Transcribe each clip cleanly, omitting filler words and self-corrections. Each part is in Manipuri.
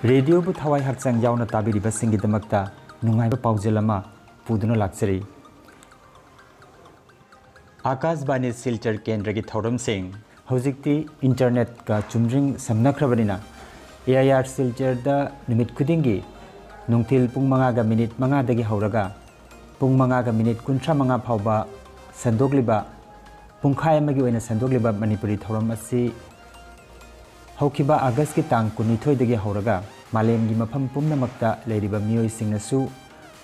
रेडियो बु थवाई हक्चंग यावना ताबिरिबा सिंगिदमक्ता नुंगाइबा पाउजेल अमा पुदुना लाक्चरी आकाशवाणी सिलचर केंद्र की थौरम सिंह हौजिक्ति इंटरनेट का चुमरिंग समनख्रबनिना एआईआर सिलचर दा निमित खुदिंगी नुंगथिल पुंग मंगा मिनिट मंगा दगी हौरगा पुंग मंगा मिनिट कुंथ्रा मंगा फावबा संदोगलिबा पुंखाय अमगी ओइना संदोगलिबा मणिपुरी थौरम असि हौखिबा अगस्त की तांग कुनिथोय दगी हौरगा मालेमगी मफम पुमनमक्ता लेरिबा मियोइसिंगनसु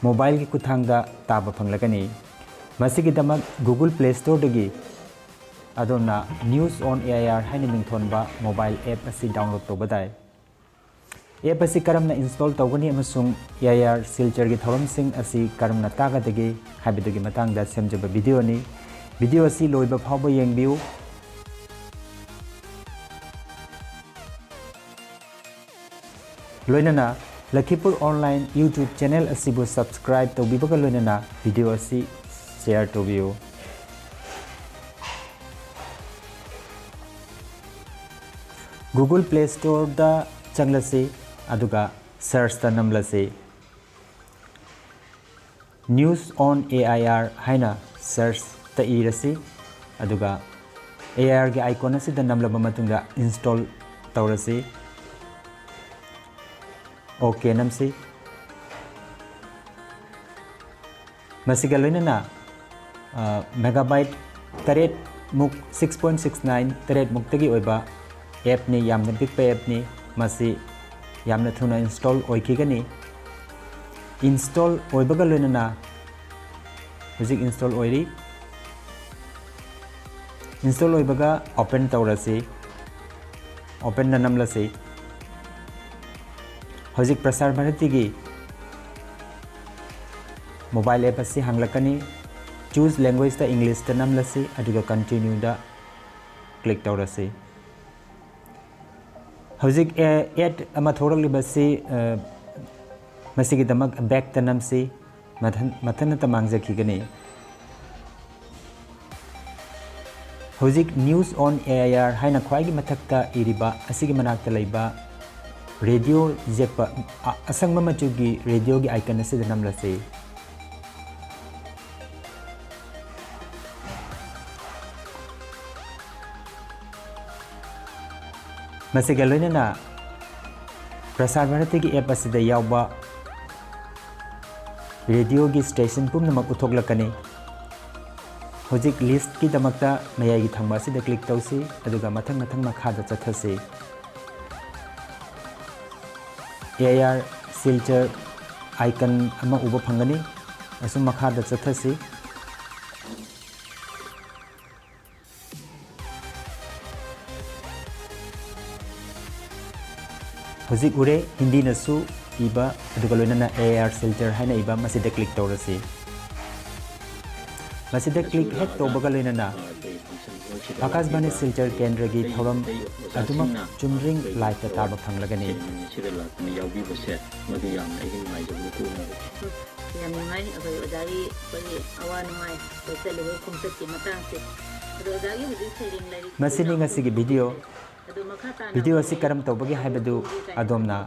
मोबाइल की कुथांगदा ताबा फंगलगनी मसिगिदमक गूगल प्ले स्टोर दगी अदोना न्यूज़ ऑन एआईआर हाइना मिंथोनबा मोबाइल ऐप असि डाउनलोड तौबदाय ऐप असि करमना इंस्टॉल तौगनी अमसुंग एआईआर सिलचर की थौरम सिंग असि करमना तागदगी हाइबदगी मतंगदा सेमजबा वीडियो असि लोइबा फावबा येंगबिउ लोइनना लखीपुर ऑनलाइन यूट्यूब चैनल असिबु सब्सक्राइब तौबिबगा लोइनना वीडियो असि शेयर तौबिउ गूगल प्ले स्टोर दा चंगलसी अदुगा सर्च दा नमलसी न्यूज़ ऑन एआईआर हाइना सर्च ता इरसी अदुगा एआईआर के आइकॉन असि दा नमलबा मतुंगा इंस्टॉल तौरसी ओके नमसी मसिगा लोइनना मेगाबाइट तरेट मुक 6.69 तरेट मुक्तगी ओइबा ऐप ने यामना पिकपा ऐप ने मसी यामना थुना इंस्टॉल ओइखिगनी इंस्टॉल ओइबगा लोइनना हुजिक इंस्टॉल ओइरी इंस्टॉल ओइबगा ओपन तौरसी ओपन नमलसी हजिक प्रसार भारती की मोबाइल ऐप असि हांगलकनी चूज लैंग्वेज दा इंग्लिश दा नमलसी अदुगा कंटिन्यू दा क्लिक तौरसी हजिक एड अमा थोरगलिबसी मसिगिदमक बैक दा नमसी मथन ता मांगजखिगनी हजिक न्यूज़ ऑन एआईआर हाइना ख्वाइगी मथक्ता इरिबा असिगी मनाक्ता लैबा रेडियो जेप असंग मचुगी रेडियो की आइकन से नमलसे मसिगा लोइनना प्रसार भारती की ऐप असिदा यावबा रेडियो की स्टेशन पुमनमक उथोगलकनी होजिक लिस्ट की दमकता मयागी थंबा असिदा क्लिक तौसी अदुगा मथंग मथंग मखादा चथसे एआईआर सिलचर आइकन अमा उबा फंगनी असुम मखादा चथसी हुजिक उरे हिंदी नसु इबा अदुगा लोइनना एआईआर सिलचर हाइना इबा मसिदा क्लिक तौरसी मसिदा क्लिक हेक तौबगा लोइनना आकाशवाणी सिलचर केंद्र की थौरम अदुमक चुमरिंग लाइव ताब फंगलगनी मसिनी ngasi वीडियो असि करम तौबगे हाइबदु अदोमना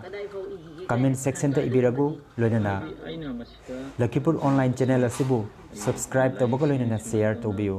कमेंट सेक्शन ता इबिरगु लोइनना लखीपुर ऑनलाइन चैनल असिबु सब्सक्राइब तौबगा लोइनना शेयर तौबियो।